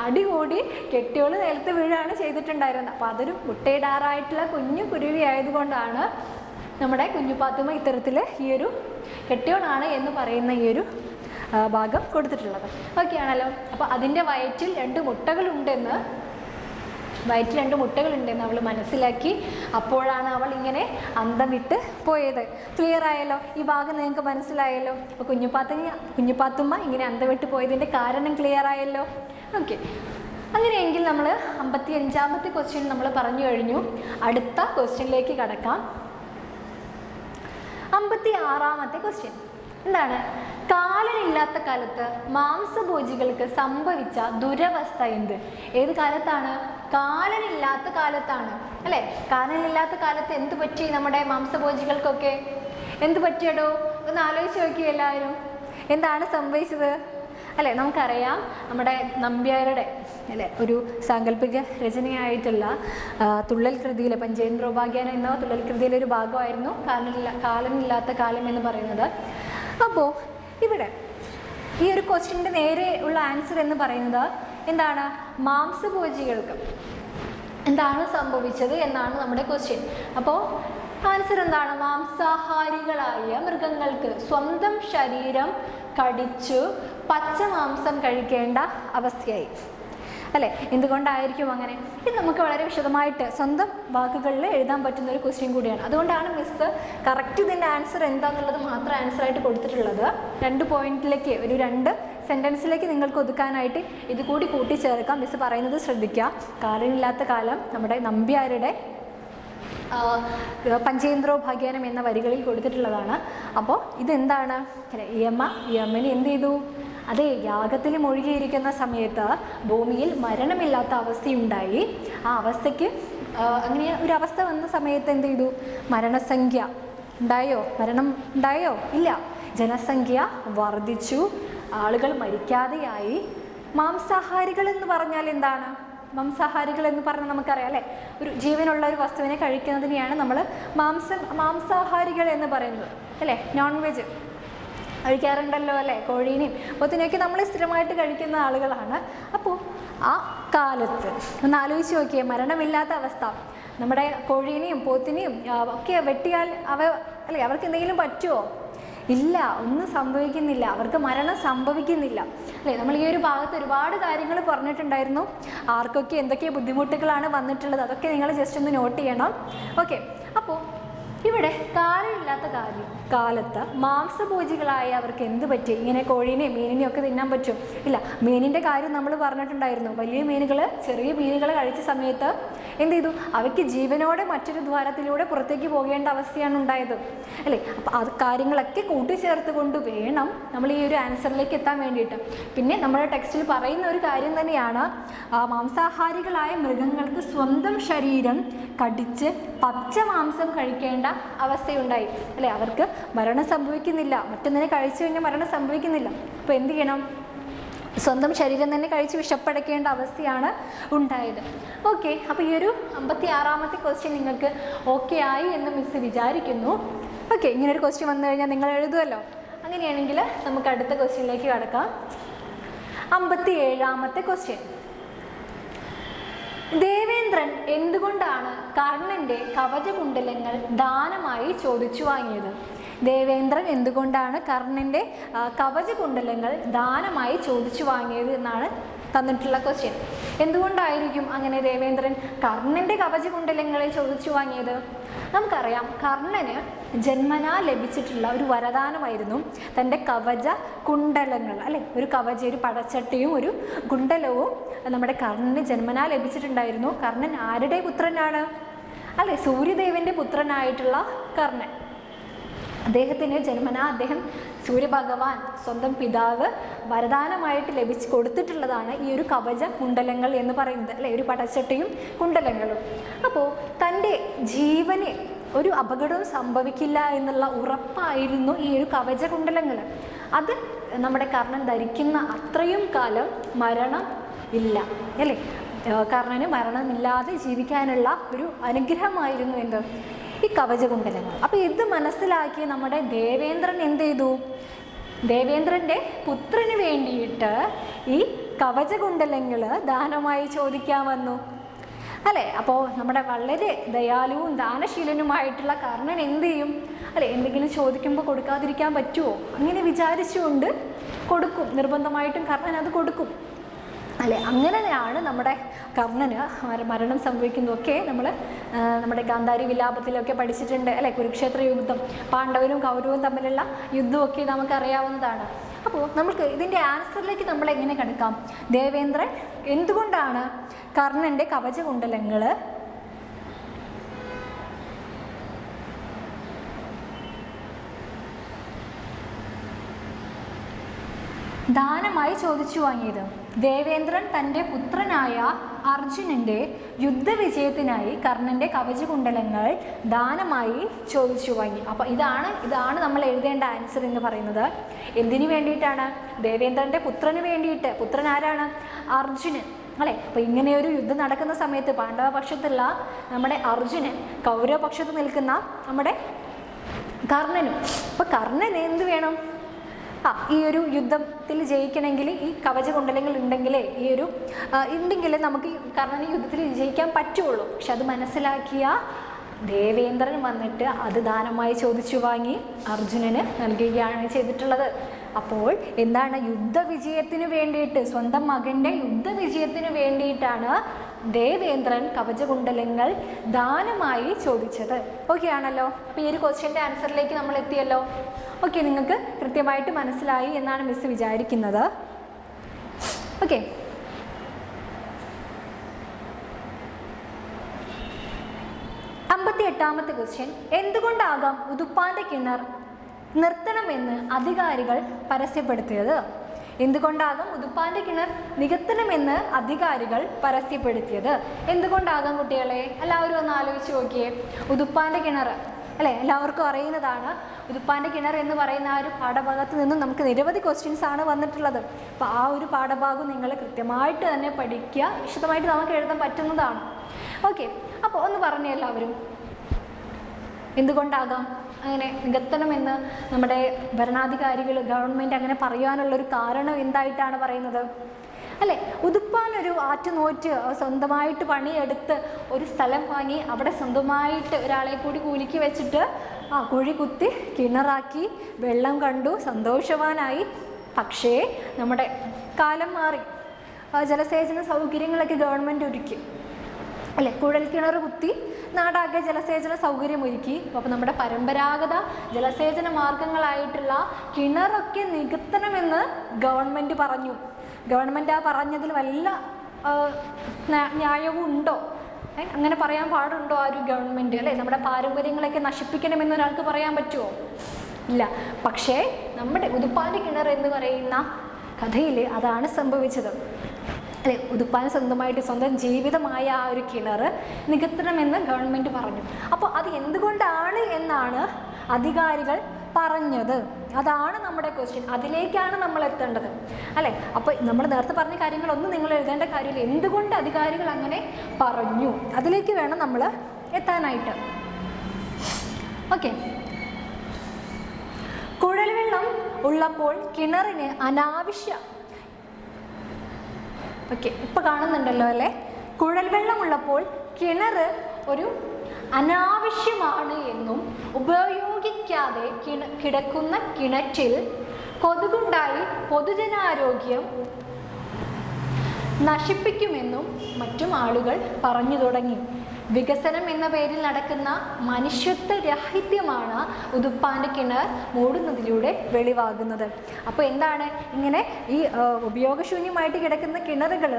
അടികൂടി കെട്ടിയോള് നിലത്ത് വീഴാണ് ചെയ്തിട്ടുണ്ടായിരുന്നത്. അപ്പോൾ അതൊരു മുട്ടയിടാറായിട്ടുള്ള കുഞ്ഞു കുരുവി ആയതുകൊണ്ടാണ് നമ്മുടെ കുഞ്ഞുപാത്തുമ്മ ഇത്തരത്തിൽ ഈ ഒരു കെട്ടിയോണാണ് എന്ന് പറയുന്ന ഈ ഒരു ഭാഗം കൊടുത്തിട്ടുള്ളത്. ഓക്കെ ആണല്ലോ. അപ്പോൾ അതിൻ്റെ വയറ്റിൽ രണ്ട് മുട്ടകളുണ്ടെന്ന് അവൾ മനസ്സിലാക്കി. അപ്പോഴാണ് അവൾ ഇങ്ങനെ അന്തം വിട്ട് പോയത്. ക്ലിയർ ആയല്ലോ? ഈ ഭാഗം നിങ്ങൾക്ക് മനസ്സിലായല്ലോ? അപ്പോൾ കുഞ്ഞുപാത്തുമ്മ ഇങ്ങനെ അന്തം വിട്ട് പോയതിൻ്റെ കാരണം ക്ലിയർ ആയല്ലോ? ഓക്കെ. അങ്ങനെയെങ്കിൽ നമ്മൾ 55ാമത്തെ ക്വസ്റ്റ്യൻ നമ്മൾ പറഞ്ഞു കഴിഞ്ഞു. അടുത്ത ക്വസ്റ്റ്യനിലേക്ക് കടക്കാം. 56ാമത്തെ ക്വസ്റ്റ്യൻ എന്താണ്? കാലനില്ലാത്ത കാലത്ത് മാംസഭോജികൾക്ക് സംഭവിച്ച ദുരവസ്ഥ എന്ത്? ഏത് കാലത്താണ്? കാലനില്ലാത്ത കാലത്താണ് അല്ലേ. കാലനില്ലാത്ത കാലത്ത് എന്ത് പറ്റി നമ്മുടെ മാംസഭോജികൾക്കൊക്കെ? എന്ത് പറ്റിയടോ? ഒന്ന് ആലോചിച്ച് നോക്കിയോ എല്ലാവരും. എന്താണ് സംഭവിച്ചത് അല്ലേ? നമുക്കറിയാം, നമ്മുടെ നമ്പ്യാരുടെ അല്ലേ ഒരു സാങ്കല്പിക രചനയായിട്ടുള്ള തുള്ളൽ കൃതിയിലെ പഞ്ചേന്ദ്രോപാഖ്യാനം എന്ന തുള്ളൽ കൃതിയിലെ ഒരു ഭാഗമായിരുന്നു കാലനില്ലാത്ത കാലം എന്ന് പറയുന്നത്. അപ്പോൾ ഇവിടെ ഈ ഒരു ക്വസ്റ്റ്യൻ്റെ നേരെ ഉള്ള ആൻസർ എന്ന് പറയുന്നത് എന്താണ്? മാംസഭോജികൾക്ക് എന്താണ് സംഭവിച്ചത് എന്നാണ് നമ്മുടെ ക്വസ്റ്റ്യൻ. അപ്പോൾ ആൻസർ എന്താണ്? മാംസാഹാരികളായ മൃഗങ്ങൾക്ക് സ്വന്തം ശരീരം കടിച്ചു പച്ച മാംസം കഴിക്കേണ്ട അവസ്ഥയായി അല്ലേ. എന്തുകൊണ്ടായിരിക്കും അങ്ങനെ? ഇത് നമുക്ക് വളരെ വിശദമായിട്ട് സ്വന്തം വാക്കുകളിൽ എഴുതാൻ പറ്റുന്ന ഒരു ക്വസ്റ്റ്യൻ കൂടിയാണ്. അതുകൊണ്ടാണ് മിസ് കറക്റ്റ് ഇതിൻ്റെ ആൻസർ എന്താണെന്നുള്ളത് മാത്രം ആൻസറായിട്ട് കൊടുത്തിട്ടുള്ളത്. 2 പോയിന്റിലേക്ക് ഒരു 2 സെൻറ്റൻസിലേക്ക് നിങ്ങൾക്ക് ഒതുക്കാനായിട്ട് ഇത് കൂടി കൂട്ടിച്ചേർക്കാം. മിസ് പറയുന്നത് ശ്രദ്ധിക്കുക. കാലനില്ലാത്ത കാലം നമ്മുടെ നമ്പ്യാരുടെ പഞ്ചേന്ദ്രോപാഖ്യാനം എന്ന വരികളിൽ കൊടുത്തിട്ടുള്ളതാണ്. അപ്പോൾ ഇതെന്താണ്? യമനി എന്ത് ചെയ്തു? അതെ, യാഗത്തിൽ മുഴുകിയിരിക്കുന്ന സമയത്ത് ഭൂമിയിൽ മരണമില്ലാത്ത അവസ്ഥയുണ്ടായി. ആ അവസ്ഥയ്ക്ക് അങ്ങനെ ഒരു അവസ്ഥ വന്ന സമയത്ത് എന്ത് ചെയ്തു? മരണസംഖ്യ ഉണ്ടായോ? മരണം ഉണ്ടായോ? ഇല്ല. ജനസംഖ്യ വർദ്ധിച്ചു, ആളുകൾ മരിക്കാതെയായി. മാംസാഹാരികൾ എന്ന് പറഞ്ഞാൽ എന്താണ്? മാംസാഹാരികൾ എന്ന് പറഞ്ഞാൽ നമുക്കറിയാം അല്ലേ, ഒരു ജീവനുള്ള ഒരു വസ്തുവിനെ കഴിക്കുന്നതിനെയാണ് നമ്മൾ മാംസാഹാരികൾ എന്ന് പറയുന്നത് അല്ലേ. നോൺ വെജ് കഴിക്കാറുണ്ടല്ലോ അല്ലേ, കോഴീനെയും പോത്തിനെയൊക്കെ നമ്മൾ സ്ഥിരമായിട്ട് കഴിക്കുന്ന ആളുകളാണ്. അപ്പോൾ ആ കാലത്ത് ഒന്ന് ആലോചിച്ച് നോക്കിയേ, മരണമില്ലാത്ത അവസ്ഥ. നമ്മുടെ കോഴീനെയും പോത്തിനെയും ഒക്കെ വെട്ടിയാൽ അവർക്ക് എന്തെങ്കിലും പറ്റുമോ? ഇല്ല, ഒന്നും സംഭവിക്കുന്നില്ല. അവർക്ക് മരണം സംഭവിക്കുന്നില്ല അല്ലേ. നമ്മൾ ഈ ഒരു ഭാഗത്ത് ഒരുപാട് കാര്യങ്ങൾ പറഞ്ഞിട്ടുണ്ടായിരുന്നു. ആർക്കൊക്കെ എന്തൊക്കെ ബുദ്ധിമുട്ടുകളാണ് വന്നിട്ടുള്ളത് അതൊക്കെ നിങ്ങൾ ജസ്റ്റ് ഒന്ന് നോട്ട് ചെയ്യണം. ഓക്കെ. അപ്പോൾ ഇവിടെ കാലമില്ലാത്ത കാലത്ത് മാംസഭോജികളായ അവർക്ക് എന്ത് പറ്റി? ഇങ്ങനെ കോഴീനെയും മീനിനെയും ഒക്കെ തിന്നാൻ പറ്റും? ഇല്ല. മീനിൻ്റെ കാര്യം നമ്മൾ പറഞ്ഞിട്ടുണ്ടായിരുന്നു. വലിയ മീനുകൾ ചെറിയ മീനുകൾ കഴിച്ച സമയത്ത് എന്ത് ചെയ്തു? അവയ്ക്ക് ജീവനോടെ മറ്റൊരു ദ്വാരത്തിലൂടെ പുറത്തേക്ക് പോകേണ്ട അവസ്ഥയാണ് ഉണ്ടായത് അല്ലേ. അപ്പോൾ അത് കാര്യങ്ങളൊക്കെ കൂട്ടിച്ചേർത്ത് കൊണ്ട് വേണം നമ്മൾ ഈ ഒരു ആൻസറിലേക്ക് എത്താൻ വേണ്ടിയിട്ട്. പിന്നെ നമ്മുടെ ടെക്സ്റ്റിൽ പറയുന്ന ഒരു കാര്യം തന്നെയാണ്, മാംസാഹാരികളായ മൃഗങ്ങൾക്ക് സ്വന്തം ശരീരം കടിച്ച് പച്ച മാംസം കഴിക്കേണ്ട അവസ്ഥയുണ്ടായി അല്ലേ. അവർക്ക് മരണം സംഭവിക്കുന്നില്ല, മറ്റൊന്നിനെ കഴിച്ചു കഴിഞ്ഞാൽ മരണം സംഭവിക്കുന്നില്ല. അപ്പോൾ എന്ത് ചെയ്യണം? സ്വന്തം ശരീരം തന്നെ കഴിച്ച് വിഷപ്പടക്കേണ്ട അവസ്ഥയാണ് ഉണ്ടായത്. ഓക്കെ, അപ്പോൾ ഈ ഒരു 56ാമത്തെ ക്വസ്റ്റ്യൻ നിങ്ങൾക്ക് ഓക്കെ ആയി എന്ന് മിസ് വിചാരിക്കുന്നു. ഓക്കെ, ഇങ്ങനൊരു ക്വസ്റ്റ്യൻ വന്നു കഴിഞ്ഞാൽ നിങ്ങൾ എഴുതുമല്ലോ. അങ്ങനെയാണെങ്കിൽ നമുക്ക് അടുത്ത ക്വസ്റ്റ്യനിലേക്ക് കടക്കാം. 57ാമത്തെ ക്വസ്റ്റ്യൻ. ദേവേന്ദ്രൻ എന്തുകൊണ്ടാണ് കർണൻ്റെ കവചകുണ്ടലങ്ങൾ ദാനമായി ചോദിച്ചു വാങ്ങിയത്? ദേവേന്ദ്രൻ എന്തുകൊണ്ടാണ് കർണൻ്റെ കവചകുണ്ടലങ്ങൾ ദാനമായി ചോദിച്ചു വാങ്ങിയത് എന്നാണ് തന്നിട്ടുള്ള ക്വസ്റ്റ്യൻ. എന്തുകൊണ്ടായിരിക്കും അങ്ങനെ ദേവേന്ദ്രൻ കർണൻ്റെ കവചകുണ്ടലങ്ങളെ ചോദിച്ചു വാങ്ങിയത്? നമുക്കറിയാം, കർണന് ജന്മനാ ലഭിച്ചിട്ടുള്ള ഒരു വരദാനമായിരുന്നു തൻ്റെ കവച കുണ്ടലങ്ങൾ, അല്ലെ? ഒരു ഒരു പടച്ചട്ടിയും ഒരു കുണ്ടലവും നമ്മുടെ കർണന് ജന്മനാ ലഭിച്ചിട്ടുണ്ടായിരുന്നു. കർണൻ ആരുടെ പുത്രനാണ്? അല്ലെ, സൂര്യദേവൻ്റെ പുത്രനായിട്ടുള്ള കർണൻ. അദ്ദേഹത്തിന് ജന്മനാ സൂര്യഭഗവാൻ സ്വന്തം പിതാവ് വരദാനമായിട്ട് കൊടുത്തിട്ടുള്ളതാണ് ഈ ഒരു കവച കുണ്ടലങ്ങൾ എന്ന് പറയുന്നത്, അല്ലെ? ഒരു പടച്ചട്ടയും കുണ്ടലങ്ങളും. അപ്പോൾ തൻ്റെ ജീവന് ഒരു അപകടവും സംഭവിക്കില്ല എന്നുള്ള ഉറപ്പായിരുന്നു ഈ ഒരു കവച കുണ്ടലങ്ങൾ. അത് നമ്മുടെ കർണൻ ധരിക്കുന്ന അത്രയും കാലം മരണം ഇല്ല, അല്ലേ? കർണന് മരണമില്ലാതെ ജീവിക്കാനുള്ള ഒരു അനുഗ്രഹമായിരുന്നു എന്ത്? ഈ കവചകുണ്ടലങ്ങൾ. അപ്പോൾ ഇത് മനസ്സിലാക്കി നമ്മുടെ ദേവേന്ദ്രൻ എന്ത് ചെയ്തു? ദേവേന്ദ്രൻ്റെ പുത്രന് വേണ്ടിയിട്ട് ഈ കവചകുണ്ടലങ്ങൾ ദാനമായി ചോദിക്കാൻ വന്നു, അല്ലേ? അപ്പോൾ നമ്മുടെ വളരെ ദയാലുവും ദാനശീലനുമായിട്ടുള്ള കർണൻ എന്ത് ചെയ്യും? അല്ലെ, എന്തെങ്കിലും ചോദിക്കുമ്പോൾ കൊടുക്കാതിരിക്കാൻ പറ്റുമോ? അങ്ങനെ വിചാരിച്ചുകൊണ്ട് കൊടുക്കും, നിർബന്ധമായിട്ടും കർണൻ അത് കൊടുക്കും, അല്ലെ? അങ്ങനെയാണ് നമ്മുടെ കർണന് മരണം സംഭവിക്കുന്നതൊക്കെ നമ്മുടെ ഗാന്ധാരി വിലാപത്തിലൊക്കെ പഠിച്ചിട്ടുണ്ട്, അല്ലെ? കുരുക്ഷേത്ര യുദ്ധം, പാണ്ഡവരും കൗരവും തമ്മിലുള്ള യുദ്ധമൊക്കെ നമുക്കറിയാവുന്നതാണ്. അപ്പോൾ നമുക്ക് ഇതിൻ്റെ ആൻസറിലേക്ക് നമ്മൾ എങ്ങനെ കടക്കാം? ദേവേന്ദ്രൻ എന്തുകൊണ്ടാണ് കർണൻ്റെ കവചകുണ്ടലങ്ങൾ ദാനമായി ചോദിച്ചു വാങ്ങിയത്? ദേവേന്ദ്രൻ തൻ്റെ പുത്രനായ അർജുനൻ്റെ യുദ്ധവിജയത്തിനായി കർണൻ്റെ കവചകുണ്ടലങ്ങൾ ദാനമായി ചോദിച്ചു വാങ്ങി. അപ്പോൾ ഇതാണ് നമ്മൾ എഴുതേണ്ട ആൻസർ എന്ന് പറയുന്നത്. എന്തിനു വേണ്ടിയിട്ടാണ്? ദേവേന്ദ്രൻ്റെ പുത്രന് വേണ്ടിയിട്ട്. പുത്രൻ ആരാണ്? അർജുനൻ, അല്ലേ? അപ്പോൾ ഇങ്ങനെയൊരു യുദ്ധം നടക്കുന്ന സമയത്ത് പാണ്ഡവ പക്ഷത്തുള്ള നമ്മുടെ അർജുനൻ, കൗരവപക്ഷത്ത് നിൽക്കുന്ന നമ്മുടെ കർണനും. അപ്പോൾ കർണന് എന്ത് വേണം? ഈ ഒരു യുദ്ധത്തിൽ ജയിക്കണമെങ്കിൽ ഈ കവചകുണ്ടലങ്ങൾ ഉണ്ടെങ്കിൽ നമുക്ക് കർണന് യുദ്ധത്തിൽ ജയിക്കാൻ പറ്റുള്ളൂ. പക്ഷെ അത് മനസ്സിലാക്കിയ ദേവേന്ദ്രൻ വന്നിട്ട് അത് ദാനമായി ചോദിച്ചു വാങ്ങി അർജുനന് നൽകുകയാണ് ചെയ്തിട്ടുള്ളത്. അപ്പോൾ എന്താണ്? യുദ്ധവിജയത്തിന് വേണ്ടിയിട്ട്, സ്വന്തം മകൻ്റെ യുദ്ധവിജയത്തിന് വേണ്ടിയിട്ടാണ് ദേവേന്ദ്രൻ കവചകുണ്ടലങ്ങൾ ദാനമായി ചോദിച്ചത്. ഓക്കെ ആണല്ലോ? അപ്പോൾ ഈ ഒരു ക്വസ്റ്റ്യൻ്റെ ആൻസറിലേക്ക് നമ്മൾ എത്തിയല്ലോ. ഓക്കെ, നിങ്ങൾക്ക് കൃത്യമായിട്ട് മനസ്സിലായി എന്നാണ് മിസ് വിചാരിക്കുന്നത്. Okay, 58ാമത്തെ question. എന്തുകൊണ്ടാകാം ഉതുപ്പാന്റെ കിണർ നിർത്തണമെന്ന് അധികാരികൾ പരസ്യപ്പെടുത്തിയത്? എന്തുകൊണ്ടാകാം ഉതുപ്പാന്റെ കിണർ നികത്തണമെന്ന് അധികാരികൾ പരസ്യപ്പെടുത്തിയത്? എന്തുകൊണ്ടാകാം കുട്ടികളെ? എല്ലാവരും ഒന്ന് ആലോചിച്ച് നോക്കിയേ. ഉതുപ്പാന്റെ കിണർ, അല്ലേ? എല്ലാവർക്കും അറിയുന്നതാണ്. ഉതുപ്പാന്റെ കിണർ എന്ന് പറയുന്ന ആ ഒരു പാഠഭാഗത്ത് നിന്നും നമുക്ക് നിരവധി ക്വസ്റ്റ്യൻസ് ആണ് വന്നിട്ടുള്ളത്. അപ്പോൾ ആ ഒരു പാഠഭാഗം നിങ്ങൾ കൃത്യമായിട്ട് തന്നെ പഠിക്കുക. വിശദമായിട്ട് നമുക്ക് എഴുതാൻ പറ്റുന്നതാണ്. ഓക്കെ, അപ്പോൾ ഒന്ന് പറഞ്ഞേ എല്ലാവരും, എന്തുകൊണ്ടാകാം അങ്ങനെ നികത്തണമെന്ന് നമ്മുടെ ഭരണാധികാരികൾ, ഗവൺമെൻറ് അങ്ങനെ പറയാനുള്ളൊരു കാരണം എന്തായിട്ടാണ് പറയുന്നത്? അല്ലേ? ഉതുപ്പാനൊരു ആറ്റുനോറ്റ് സ്വന്തമായിട്ട് പണിയെടുത്ത് ഒരു സ്ഥലം വാങ്ങി അവിടെ സ്വന്തമായിട്ട് ഒരാളെ കൂടി കൂലിക്ക് വെച്ചിട്ട് കുഴി കുത്തി കിണറാക്കി വെള്ളം കണ്ടു, സന്തോഷവാനായി. പക്ഷേ നമ്മുടെ കാലം മാറി, ജലസേചന സൗകര്യങ്ങളൊക്കെ ഗവൺമെൻറ് ഒരുക്കി, അല്ലെ? കുഴൽ കിണർ കുത്തി നാടാകെ ജലസേചന സൗകര്യം ഒരുക്കി. അപ്പോൾ നമ്മുടെ പരമ്പരാഗത ജലസേചന മാർഗങ്ങളായിട്ടുള്ള കിണറൊക്കെ നികത്തണമെന്ന് ഗവൺമെൻറ് പറഞ്ഞു. ഗവൺമെൻറ് ആ പറഞ്ഞതിൽ വല്ല ന്യായവും ഉണ്ടോ? അങ്ങനെ പറയാൻ പാടുണ്ടോ ആ ഒരു ഗവൺമെൻറ്? അല്ലേ? നമ്മുടെ പാരമ്പര്യങ്ങളൊക്കെ നശിപ്പിക്കണമെന്ന് ഒരാൾക്ക് പറയാൻ പറ്റുമോ? ഇല്ല. പക്ഷേ നമ്മുടെ ഉതുപ്പാന്റെ കിണർ എന്ന് പറയുന്ന കഥയിൽ അതാണ് സംഭവിച്ചത്, അല്ലെ? ഉതുപ്പാൻ സ്വന്തമായിട്ട് സ്വന്തം ജീവിതമായ ആ ഒരു കിണർ നികത്തണമെന്ന് ഗവൺമെൻറ് പറഞ്ഞു. അപ്പോൾ അത് എന്തുകൊണ്ടാണ് എന്നാണ് അധികാരികൾ പറഞ്ഞത്? അതാണ് നമ്മുടെ ക്വസ്റ്റ്യൻ. അതിലേക്കാണ് നമ്മൾ എത്തേണ്ടത് അല്ലേ? അപ്പോൾ നമ്മൾ നേരത്തെ പറഞ്ഞ കാര്യങ്ങളൊന്നും നിങ്ങൾ എഴുതേണ്ട കാര്യമില്ല. എന്തുകൊണ്ട് അധികാരികൾ അങ്ങനെ പറഞ്ഞു, അതിലേക്ക് വേണം നമ്മൾ എത്താനായിട്ട്. ഓക്കെ. കുഴൽവെള്ളം ഉള്ളപ്പോൾ കിണറിന് ഓക്കെ, ഇപ്പം കാണുന്നുണ്ടല്ലോ അല്ലേ? കുഴൽവെള്ളം ഉള്ളപ്പോൾ കിണർ ഒരു അനാവശ്യമാണ് എന്നും ഉപയോഗിക്കാതെ കിടക്കുന്ന കിണറ്റിൽ കൊതുകുണ്ടായി പൊതുജനാരോഗ്യം നശിപ്പിക്കുമെന്നും മറ്റും ആളുകൾ പറഞ്ഞു തുടങ്ങി. വികസനം എന്ന പേരിൽ നടക്കുന്ന മനുഷ്യത്വ രാഹിത്യമാണ് ഉതുപ്പാൻ്റെ കിണർ മൂടുന്നതിലൂടെ വെളിവാകുന്നത്. അപ്പോൾ എന്താണ് ഇങ്ങനെ ഈ ഉപയോഗശൂന്യമായിട്ട് കിടക്കുന്ന കിണറുകൾ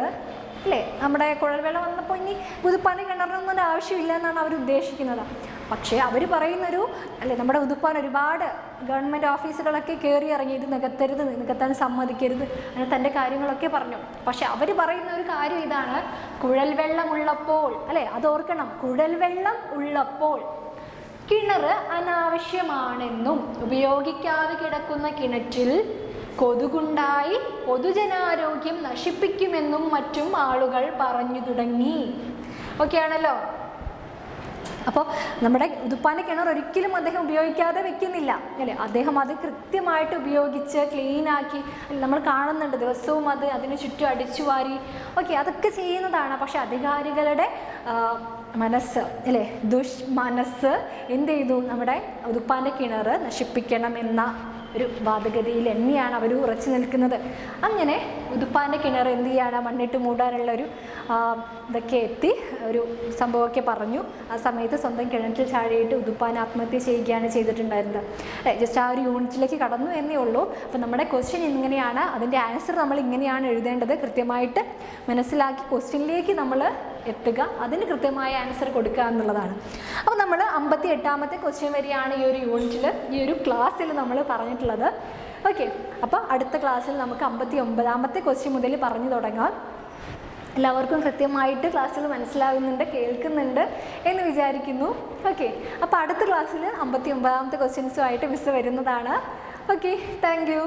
അല്ലേ? നമ്മുടെ കുഴൽവെള്ളം വന്നപ്പോൾ ഇനി ഉതുപ്പാൻ്റെ കിണറിനൊന്നും ഒരു ആവശ്യമില്ല എന്നാണ് അവർ ഉദ്ദേശിക്കുന്നത്. പക്ഷേ അവർ പറയുന്നൊരു അല്ലേ, നമ്മുടെ ഉതുപ്പാൻ ഒരുപാട് ഗവൺമെൻറ് ഓഫീസുകളൊക്കെ കയറി ഇറങ്ങി ഇത് നികത്തരുത്, നികത്താൻ സമ്മതിക്കരുത്, അങ്ങനെ തൻ്റെ കാര്യങ്ങളൊക്കെ പറഞ്ഞു. പക്ഷെ അവർ പറയുന്ന ഒരു കാര്യം ഇതാണ്, കുഴൽവെള്ളം ഉള്ളപ്പോൾ അല്ലേ, അതോർക്കണം, കുഴൽവെള്ളം ഉള്ളപ്പോൾ കിണർ അനാവശ്യമാണെന്നും ഉപയോഗിക്കാതെ കിടക്കുന്ന കിണറ്റിൽ കൊതുകുണ്ടായി പൊതുജനാരോഗ്യം നശിപ്പിക്കുമെന്നും മറ്റും ആളുകൾ പറഞ്ഞു തുടങ്ങി. ഓക്കെ ആണല്ലോ? അപ്പോൾ നമ്മുടെ ഉതുപ്പാൻ്റെ കിണർ ഒരിക്കലും അദ്ദേഹം ഉപയോഗിക്കാതെ വെക്കുന്നില്ല അല്ലേ? അദ്ദേഹം അത് കൃത്യമായിട്ട് ഉപയോഗിച്ച് ക്ലീനാക്കി നമ്മൾ കാണുന്നുണ്ട്, ദിവസവും അതിന് ചുറ്റും അടിച്ചു വാരി ഓക്കെ അതൊക്കെ ചെയ്യുന്നതാണ്. പക്ഷെ അധികാരികളുടെ മനസ്സ് അല്ലേ, ദുഷ്മനസ്സ് എന്ത് ചെയ്തു? നമ്മുടെ ഉതുപ്പാൻ്റെ കിണർ നശിപ്പിക്കണം എന്ന ഒരു വാദഗതിയിൽ തന്നെയാണ് അവർ ഉറച്ചു നിൽക്കുന്നത്. അങ്ങനെ ഉതുപ്പാൻ്റെ കിണർ എന്ത് ചെയ്യാണ്, മണ്ണിട്ട് മൂടാനുള്ള ഒരു ഇതൊക്കെ എത്തി ഒരു സംഭവമൊക്കെ പറഞ്ഞു. ആ സമയത്ത് സ്വന്തം കിണറ്റിൽ ചാടിയിട്ട് ഉതുപ്പാൻ ആത്മഹത്യ ചെയ്യുകയാണ് ചെയ്തിട്ടുണ്ടായിരുന്നത്. ജസ്റ്റ് ആ ഒരു യൂണിറ്റിലേക്ക് കടന്നു എന്നേ ഉള്ളൂ. അപ്പോൾ നമ്മുടെ ക്വസ്റ്റ്യൻ ഇങ്ങനെയാണ്, അതിൻ്റെ ആൻസർ നമ്മൾ ഇങ്ങനെയാണ് എഴുതേണ്ടത്. കൃത്യമായിട്ട് മനസ്സിലാക്കി ക്വസ്റ്റ്യനിലേക്ക് നമ്മൾ എത്തുക, അതിന് കൃത്യമായ ആൻസർ കൊടുക്കുക എന്നുള്ളതാണ്. അപ്പോൾ നമ്മൾ 58ാമത്തെ ക്വസ്റ്റ്യൻ വരെയാണ് ഈ ഒരു യൂണിറ്റിൽ, ഈ ഒരു ക്ലാസ്സിൽ നമ്മൾ പറഞ്ഞിട്ടുള്ളത്. ഓക്കെ, അപ്പോൾ അടുത്ത ക്ലാസ്സിൽ നമുക്ക് 59ാമത്തെ ക്വസ്റ്റ്യൻ മുതൽ പറഞ്ഞു തുടങ്ങാം. എല്ലാവർക്കും കൃത്യമായിട്ട് ക്ലാസ്സിൽ മനസ്സിലാകുന്നുണ്ട്, കേൾക്കുന്നുണ്ട് എന്ന് വിചാരിക്കുന്നു. ഓക്കെ, അപ്പോൾ അടുത്ത ക്ലാസ്സിൽ 59ാമത്തെ ക്വസ്റ്റ്യൻസുമായിട്ട് മിസ് വരുന്നതാണ്. Okay, thank you.